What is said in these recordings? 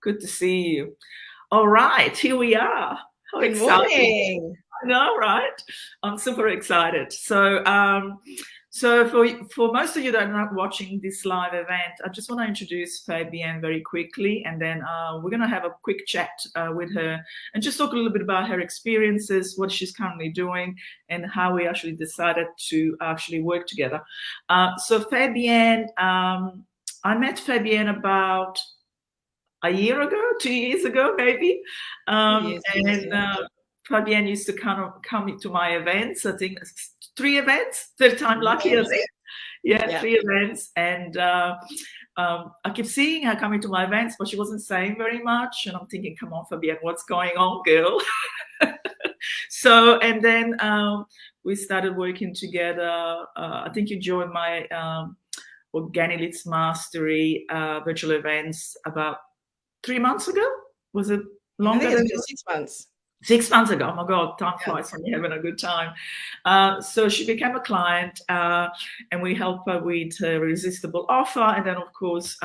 Good to see you. All right, here we are. How Good exciting. morning. I know, right? I'm super excited. So for most of you that are not watching this live event, I just want to introduce Fabienne very quickly, and then we're going to have a quick chat with her and just talk a little bit about her experiences, what she's currently doing, and how we actually decided to actually work together. So Fabienne, I met Fabienne about a year ago, 2 years ago, maybe. Yes, yes, And yeah. Fabienne used to kind of come to my events. I think 3 events, third time lucky, I Yes. think. Yeah, Yeah. 3 events. And I keep seeing her coming to my events, but she wasn't saying very much. And I'm thinking, come on, Fabienne, what's going on, girl? So, and then we started working together. I think you joined my Organic Leads Mastery virtual events about 3 months ago. Was it I longer think it's than been 6 months. 6 months ago? Oh my God, time Yeah. flies when you're having a good time. So she became a client, and we help her with her irresistible offer, and then of course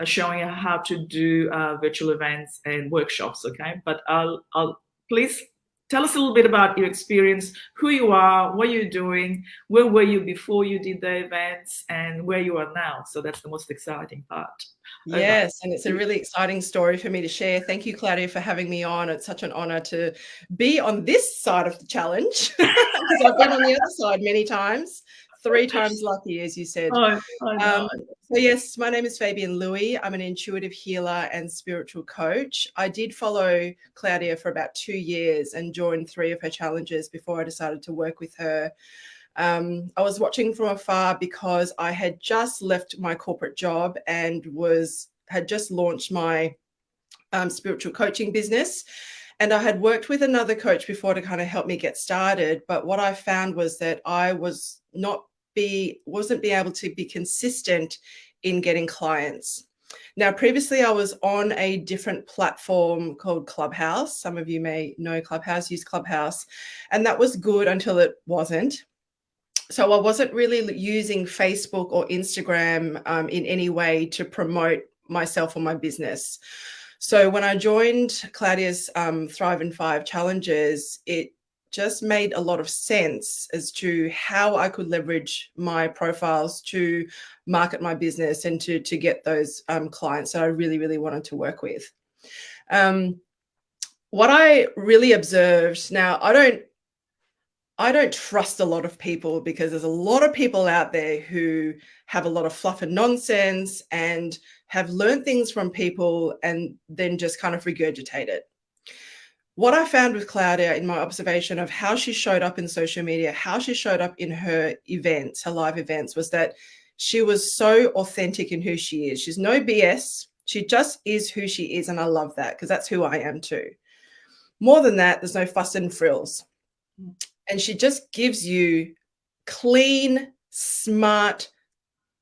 showing her how to do virtual events and workshops. Okay, but I'll please tell us a little bit about your experience, who you are, what you're doing, where were you before you did the events, and where you are now. So that's the most exciting part. Over. Yes, and it's a really exciting story for me to share. Thank you, Claudia, for having me on. It's such an honor to be on this side of the challenge because I've been on the other side many times, 3 times lucky, as you said. I know. So yes, my name is Fabienne Louis. I'm an intuitive healer and spiritual coach. I did follow Claudia for about 2 years and joined 3 of her challenges before I decided to work with her. I was watching from afar because I had just left my corporate job and had just launched my spiritual coaching business. And I had worked with another coach before to kind of help me get started. But what I found was that I wasn't being able to be consistent in getting clients. Now, previously, I was on a different platform called Clubhouse. Some of you may know Clubhouse, use Clubhouse. And that was good until it wasn't. So I wasn't really using Facebook or Instagram in any way to promote myself or my business. So when I joined Claudia's Thrive in 5 challenges, it just made a lot of sense as to how I could leverage my profiles to market my business and to get those clients that I really, really wanted to work with. What I really observed, now I don't trust a lot of people because there's a lot of people out there who have a lot of fluff and nonsense and have learned things from people and then just kind of regurgitate it. What I found with Claudia in my observation of how she showed up in social media, how she showed up in her events, her live events, was that she was so authentic in who she is. She's no BS. She just is who she is. And I love that because that's who I am too. More than that, there's no fuss and frills. And she just gives you clean, smart,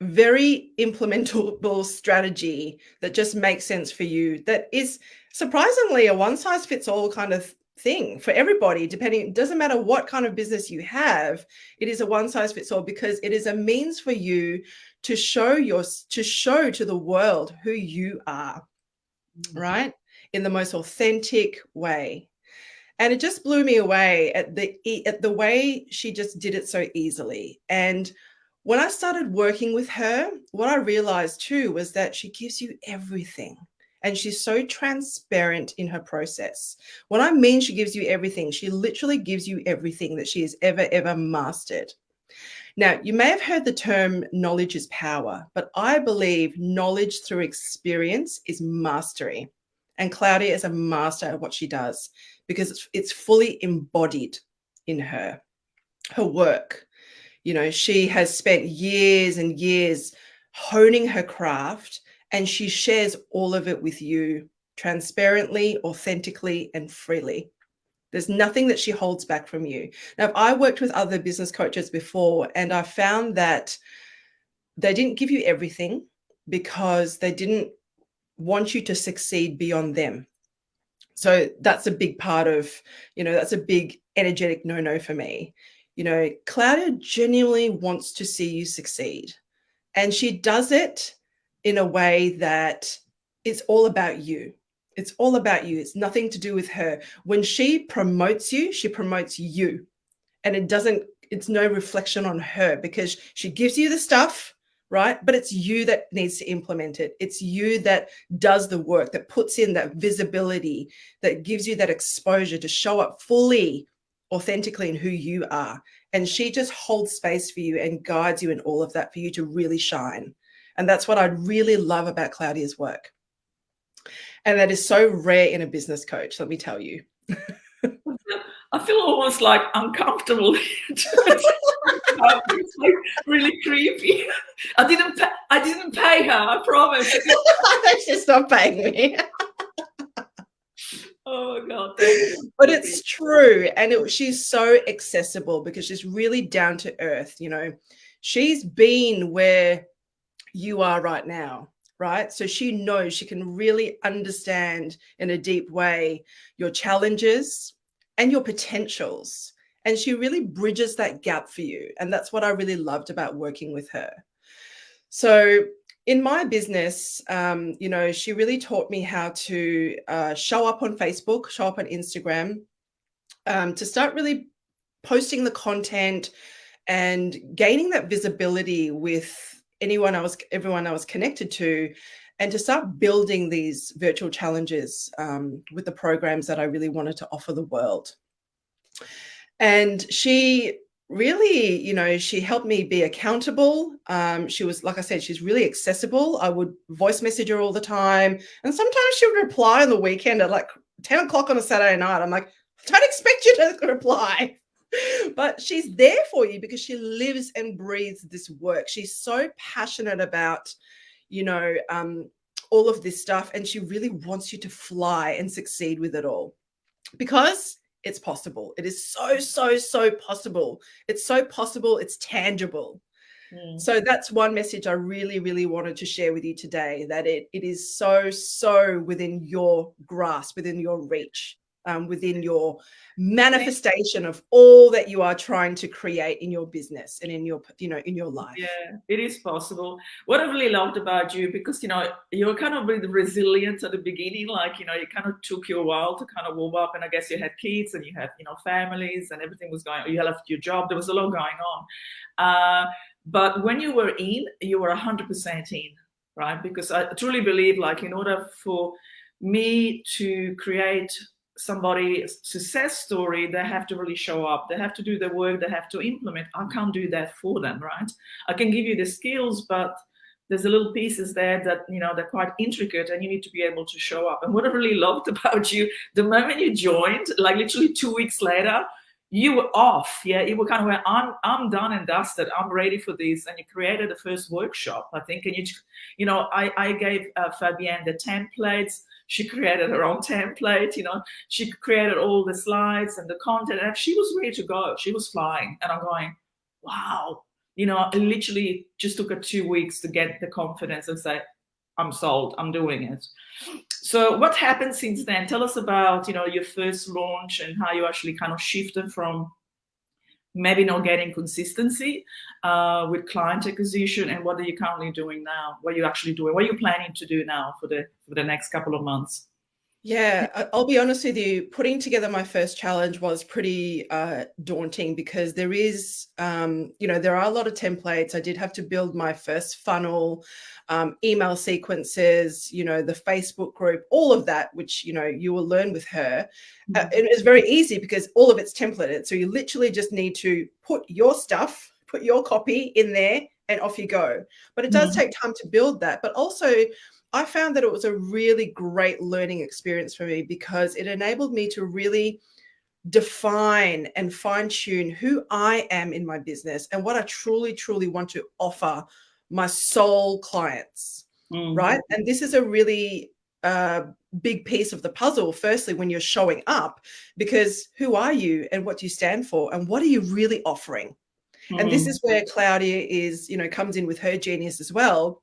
very implementable strategy that just makes sense for you. That is surprisingly a one size fits all kind of thing for everybody, it doesn't matter what kind of business you have, it is a one size fits all because it is a means for you to show to the world who you are, right? In the most authentic way. And it just blew me away at the way she just did it so easily. And when I started working with her, what I realized too was that she gives you everything. And she's so transparent in her process. When I mean she gives you everything, she literally gives you everything that she has ever mastered. Now, you may have heard the term knowledge is power, but I believe knowledge through experience is mastery. And Claudia is a master at what she does because it's fully embodied in her work. You know, she has spent years and years honing her craft, and she shares all of it with you transparently, authentically, and freely. There's nothing that she holds back from you. Now, I worked with other business coaches before, and I found that they didn't give you everything because they didn't want you to succeed beyond them. So that's a big part of, that's a big energetic no-no for me. Claudia genuinely wants to see you succeed. And she does it in a way that it's all about you. It's all about you. It's nothing to do with her. When she promotes you, she promotes you. And it's no reflection on her, because she gives you the stuff, right? But it's you that needs to implement it. It's you that does the work, that puts in that visibility, that gives you that exposure to show up fully, authentically in who you are. And she just holds space for you and guides you in all of that for you to really shine. And that's what I really love about Claudia's work. And that is so rare in a business coach, let me tell you. I feel almost like uncomfortable. It's like really creepy. I didn't pay her, I promise. She's not paying me. Oh God, thank you. But it's true. And she's so accessible because she's really down to earth. You know, she's been where you are right now, right? So she knows, she can really understand in a deep way your challenges and your potentials. And she really bridges that gap for you. And that's what I really loved about working with her. So in my business, you know, she really taught me how to show up on Facebook, show up on Instagram, to start really posting the content and gaining that visibility with everyone I was connected to, and to start building these virtual challenges with the programs that I really wanted to offer the world. And she really, you know, she helped me be accountable. She was, like I said, she's really accessible. I would voice message her all the time. And sometimes she would reply on the weekend at like 10 o'clock on a Saturday night. I'm like, I don't expect you to reply. But she's there for you because she lives and breathes this work. She's so passionate about, you know, all of this stuff. And she really wants you to fly and succeed with it all, because it's possible. It is so possible. It's so possible. It's tangible. So that's one message I really wanted to share with you today, that it is so within your grasp, within your reach, within your manifestation of all that you are trying to create in your business and in your, you know, in your life. Yeah, it is possible. What I really loved about you, because, you know, you were kind of really resilient at the beginning, like, you know, it kind of took you a while to kind of warm up, and I guess you had kids and you had, you know, families and everything was going on. You left your job. There was a lot going on. But when you were in, you were 100% in, right? Because I truly believe, like, in order for me to create somebody's success story, they have to really show up. They have to do the work. They have to implement. I can't do that for them, right? I can give you the skills, but there's a little pieces there that, you know, they're quite intricate, and you need to be able to show up. And what I really loved about you, the moment you joined, like literally 2 weeks later, you were off. Yeah, you were kind of like, I'm done and dusted. I'm ready for this. And you created the first workshop, I think. And you know, I gave Fabienne the templates. She created her own template. You know, she created all the slides and the content, and she was ready to go. She was flying, and I'm going, wow. You know, it literally just took her 2 weeks to get the confidence and say, I'm sold. I'm doing it. So what happened since then? Tell us about, you know, your first launch and how you actually kind of shifted from maybe not getting consistency with client acquisition, and what are you currently doing now? What are you actually doing? What are you planning to do now for the next couple of months? Yeah, I'll be honest with you, putting together my first challenge was pretty daunting, because there is, you know, there are a lot of templates. I did have to build my first funnel, email sequences, you know, the Facebook group, all of that, which, you know, you will learn with her. And it's very easy because all of it's templated. So you literally just need to put your stuff, put your copy in there, and off you go. But it does take time to build that. But also, I found that it was a really great learning experience for me, because it enabled me to really define and fine tune who I am in my business and what I truly want to offer my soul clients, right? And this is a really big piece of the puzzle, firstly, when you're showing up, because who are you and what do you stand for and what are you really offering? And this is where Claudia is, you know, comes in with her genius as well,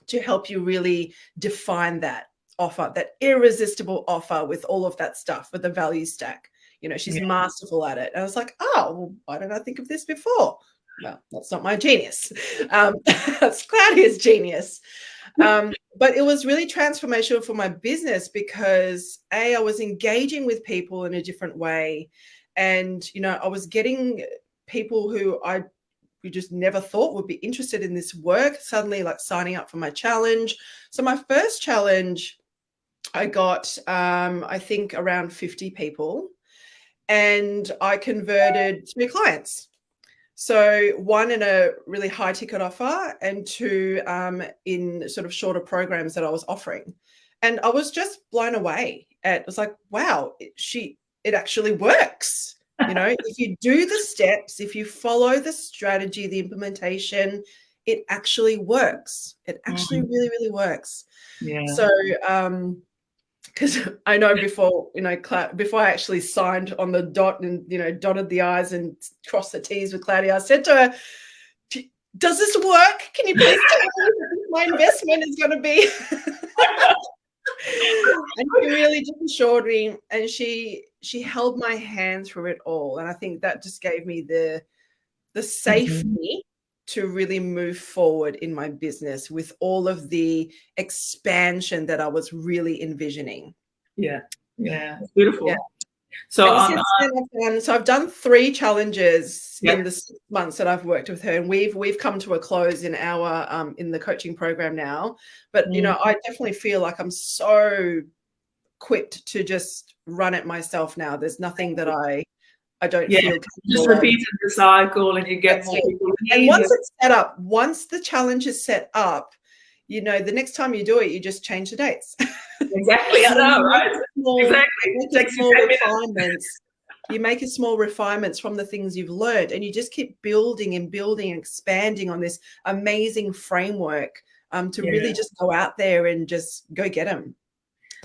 to help you really define that offer, that irresistible offer with all of that stuff, with the value stack. You know, she's masterful at it. And I was like, oh, well, why didn't I think of this before? well, that's not my genius. That's Claudia's genius. But it was really transformational for my business because I was engaging with people in a different way. And, I was getting people who we just never thought would be interested in this work, suddenly like signing up for my challenge. So my first challenge, I got, I think around 50 people, and I converted 3 clients. So one in a really high ticket offer, and 2 in sort of shorter programs that I was offering. And I was just blown away. It was like, wow, it actually works. If you do the steps, if you follow the strategy, the implementation, it actually works. It actually really, really works. Yeah. So, because I know before I actually signed on the dot and, dotted the I's and crossed the T's with Claudia, I said to her, does this work? Can you please tell me what my investment is going to be? And she really just assured me, and she held my hand through it all. And I think that just gave me the safety to really move forward in my business with all of the expansion that I was really envisioning. Yeah. It's beautiful. Yeah. So, I've done 3 challenges in the 6 months that I've worked with her, and we've come to a close in our in the coaching program now. But I definitely feel like I'm so equipped to just run it myself now. There's nothing that I don't feel just repeat the cycle, and you get more people. And once it's set up, once the challenge is set up, the next time you do it, you just change the dates. Exactly, I know, right? You make a small refinements from the things you've learned, and you just keep building and building and expanding on this amazing framework to really just go out there and just go get them.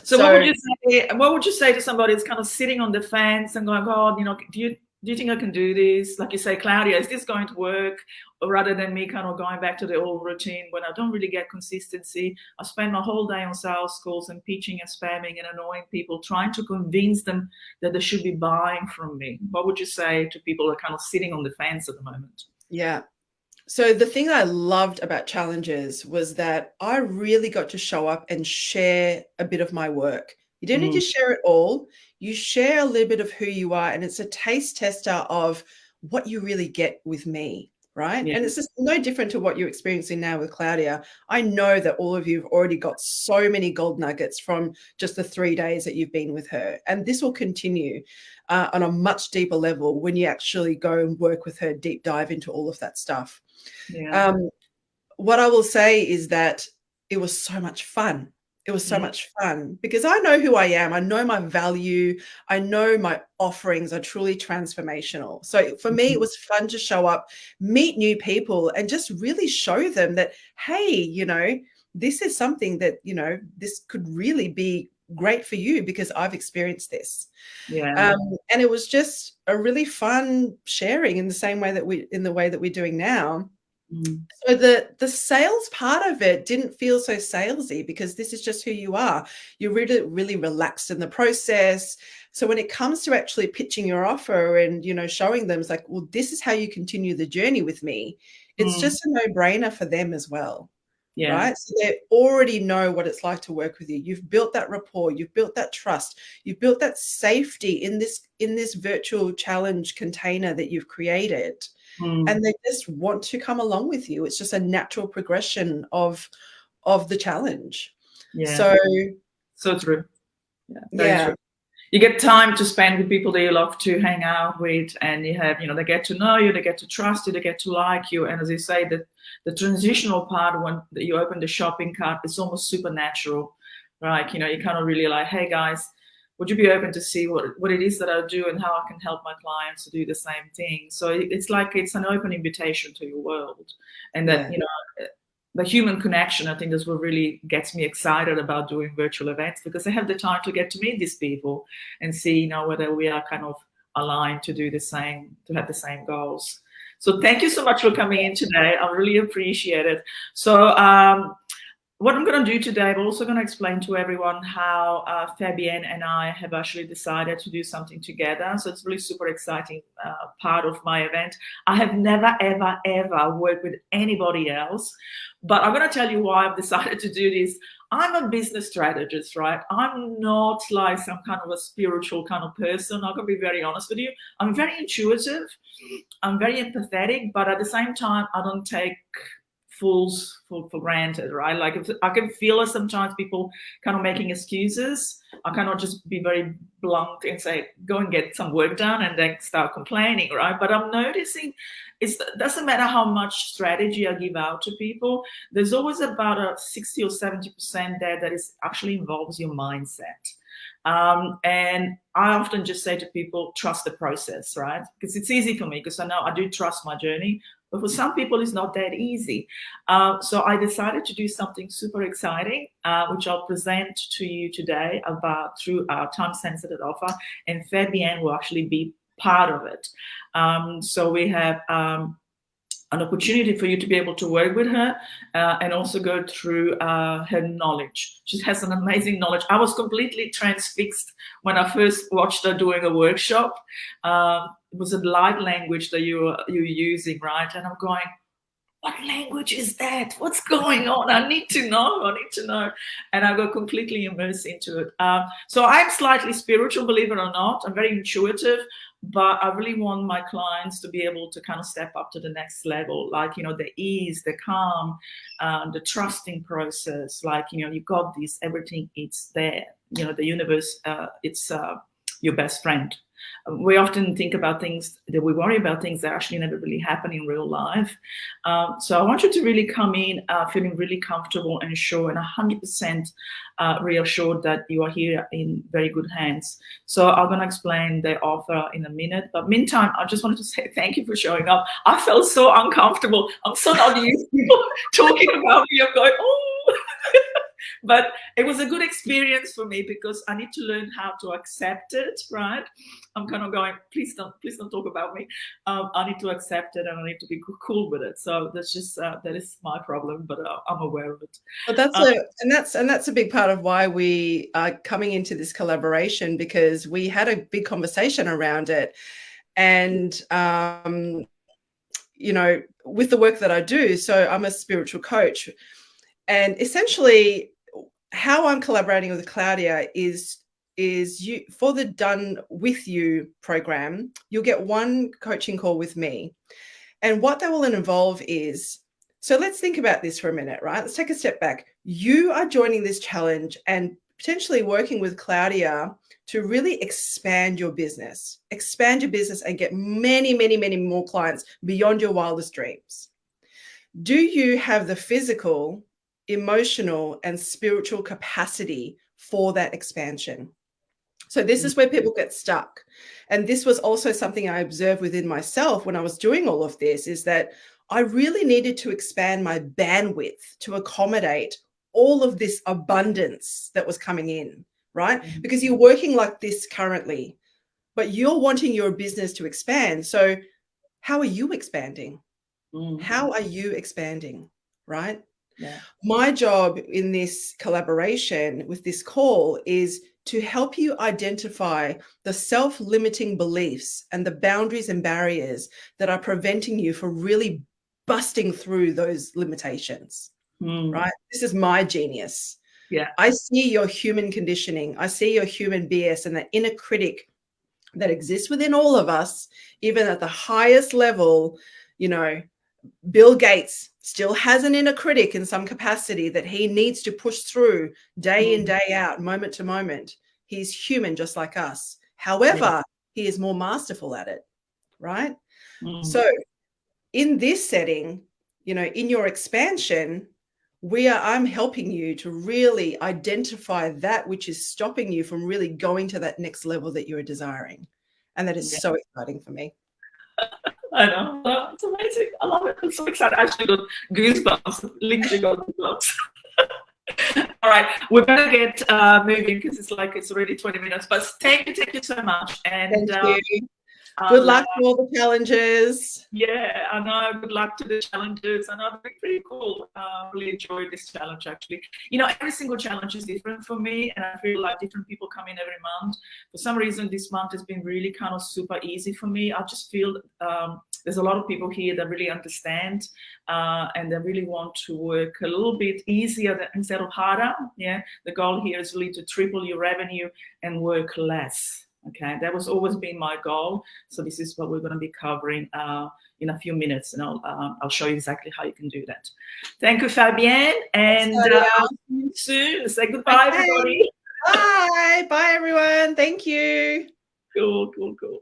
So what would you say to somebody that's kind of sitting on the fence and going, God, do you think I can do this? Like you say, Claudia, is this going to work? Or rather than me kind of going back to the old routine when I don't really get consistency, I spend my whole day on sales calls and pitching and spamming and annoying people, trying to convince them that they should be buying from me. What would you say to people that are kind of sitting on the fence at the moment? Yeah. So the thing I loved about challenges was that I really got to show up and share a bit of my work. You don't need to share it all. You share a little bit of who you are, and it's a taste tester of what you really get with me, right? And it's just no different to what you're experiencing now with Claudia. I know that all of you have already got so many gold nuggets from just the 3 days that you've been with her. And this will continue on a much deeper level when you actually go and work with her, deep dive into all of that stuff. What I will say is that it was so much fun. It was so much fun because I know who I am. I know my value. I know my offerings are truly transformational. So for me, it was fun to show up, meet new people, and just really show them that, hey, this is something that, this could really be great for you because I've experienced this. And it was just a really fun sharing in the same way that we're doing now. So the sales part of it didn't feel so salesy because this is just who you are. You're really, really relaxed in the process. So when it comes to actually pitching your offer and, showing them, it's like, well, this is how you continue the journey with me. It's just a no-brainer for them as well. Right? So they already know what it's like to work with you. You've built that rapport, you've built that trust, you've built that safety in this virtual challenge container that you've created. And they just want to come along with you. It's just a natural progression of the challenge. So true. True. You get time to spend with people that you love to hang out with, and you have, they get to know you, they get to trust you, they get to like you. And as you say, the transitional part when you open the shopping cart, it's almost supernatural, right? You kind of really like, hey guys, would you be open to see what it is that I do and how I can help my clients to do the same thing? So it's like it's an open invitation to your world. And that, the human connection, I think that's what really gets me excited about doing virtual events, because I have the time to get to meet these people and see, whether we are kind of aligned to do the same, to have the same goals. So thank you so much for coming in today. I really appreciate it. So what I'm going to do today, I'm also going to explain to everyone how Fabienne and I have actually decided to do something together. So it's really super exciting part of my event. I have never, ever, ever worked with anybody else, but I'm going to tell you why I've decided to do this. I'm a business strategist, right? I'm not like some kind of a spiritual kind of person. I'm going to be very honest with you. I'm very intuitive. I'm very empathetic, but at the same time, I don't take fools for granted, right? Like if I can feel it sometimes people kind of making excuses. I cannot just be very blunt and say, go and get some work done and then start complaining, right? But I'm noticing it doesn't matter how much strategy I give out to people, there's always about a 60 or 70% there that is actually involves your mindset. And I often just say to people, trust the process, right? Because it's easy for me because I know I do trust my journey. But for some people, it's not that easy. So I decided to do something super exciting, which I'll present to you today about through our time-sensitive offer. And Fabienne will actually be part of it. So we have an opportunity for you to be able to work with her and also go through her knowledge. She has an amazing knowledge. I was completely transfixed when I first watched her doing a workshop. It was a light language that you were using, right? And I'm going, what language is that? What's going on? I need to know. And I got completely immersed into it. So I'm slightly spiritual, believe it or not. I'm very intuitive, but I really want my clients to be able to kind of step up to the next level. Like, the ease, the calm, the trusting process. Like, you got this, everything, it's there. The universe, it's your best friend. We often think about things that we worry about, things that actually never really happen in real life. So I want you to really come in feeling really comfortable and sure and 100% reassured that you are here in very good hands. So I'm going to explain the offer in a minute. But meantime, I just wanted to say thank you for showing up. I felt so uncomfortable. I'm so not used to people talking about me. I'm going, oh. But it was a good experience for me because I need to learn how to accept it, right? I'm kind of going, please don't talk about me. I need to accept it and I need to be cool with it. So that's just that is my problem, but I'm aware of it. Well, that's a big part of why we are coming into this collaboration, because we had a big conversation around it, and with the work that I do. So I'm a spiritual coach, and essentially how I'm collaborating with Claudia is you, for the Done With You program, you'll get one coaching call with me. And what that will involve is, so let's think about this for a minute, right? Let's take a step back. You are joining this challenge and potentially working with Claudia to really expand your business and get many, many, many more clients beyond your wildest dreams. Do you have the physical, emotional, and spiritual capacity for that expansion? So this is where people get stuck. And this was also something I observed within myself when I was doing all of this, is that I really needed to expand my bandwidth to accommodate all of this abundance that was coming in, right? Because you're working like this currently, but you're wanting your business to expand. So how are you expanding? How are you expanding, right? Yeah. My job in this collaboration with this call is to help you identify the self-limiting beliefs and the boundaries and barriers that are preventing you from really busting through those limitations, right? This is my genius. Yeah. I see your human conditioning. I see your human BS and the inner critic that exists within all of us, even at the highest level. Bill Gates still has an inner critic in some capacity that he needs to push through day in, day out, moment to moment. He's human just like us. However, he is more masterful at it, right? So in this setting, in your expansion, I'm helping you to really identify that which is stopping you from really going to that next level that you're desiring. And that is so exciting for me. I know. It's amazing. I love it. I'm so excited. I actually got goosebumps. Literally got goosebumps. All right. We better get moving because it's already 20 minutes. But thank you so much. And thank you. Good And luck with all the challenges. yeah, I know. Good luck to the challenges. I know it's been pretty cool. Really enjoyed this challenge actually. You know, every single challenge is different for me, and I feel like different people come in every month. For some reason, this month has been really kind of super easy for me. I just feel there's a lot of people here that really understand and they really want to work a little bit easier instead of harder. Yeah, the goal here is really to triple your revenue and work less. Okay, that was always been my goal. So this is what we're going to be covering in a few minutes, and I'll show you exactly how you can do that. Thank you, Fabienne, and I'll see you soon. Say goodbye, Okay. everybody. Bye. Bye, everyone. Thank you. Cool, cool, cool.